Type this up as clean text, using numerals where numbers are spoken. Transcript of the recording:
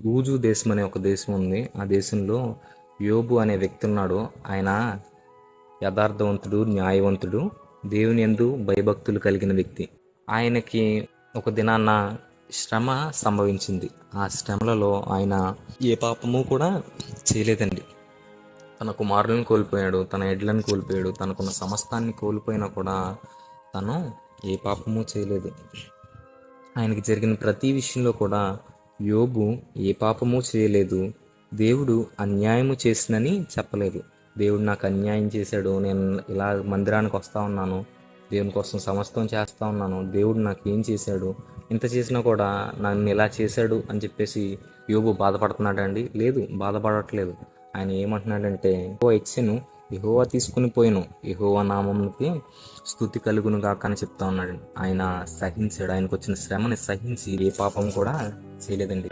ఊజు దేశం అనే ఒక దేశం ఉంది. ఆ దేశంలో యోబు అనే వ్యక్తి ఉన్నాడు. ఆయన యథార్థవంతుడు, న్యాయవంతుడు, దేవుని యందు భయభక్తులు కలిగిన వ్యక్తి. ఆయనకి ఒక దినాన్న శ్రమ సంభవించింది. ఆ శ్రమలలో ఆయన ఏ పాపము కూడా చేయలేదండి. తన కుమారులను కోల్పోయాడు, తన ఎడ్లను కోల్పోయాడు, తనకున్న సమస్తాన్ని కోల్పోయినా కూడా తను ఏ పాపము చేయలేదు. ఆయనకి జరిగిన ప్రతి విషయంలో కూడా యోబు ఏ పాపము చేయలేదు. దేవుడు అన్యాయము చేసినని చెప్పలేదు. దేవుడు నాకు అన్యాయం చేశాడు, నేను ఇలా మందిరానికి వస్తూ ఉన్నాను, దేవుని కోసం సమస్తం చేస్తూ ఉన్నాను, దేవుడు నాకు ఏం చేశాడు, ఇంత చేసినా కూడా నన్ను ఇలా చేశాడు అని చెప్పేసి యోబు బాధపడుతున్నాడండి? లేదు, బాధపడట్లేదు. ఆయన ఏమంటున్నాడంటే, యెహోవా ఇచ్చెను, యెహోవా తీసుకుని పోయిను, యెహోవా నామమునికి స్తుతి కలుగును గాక అని చెప్తా ఉన్నాడు. ఆయన సహించాడు. ఆయనకు వచ్చిన శ్రమని సహించి ఏ పాపం కూడా చేయలేదండి.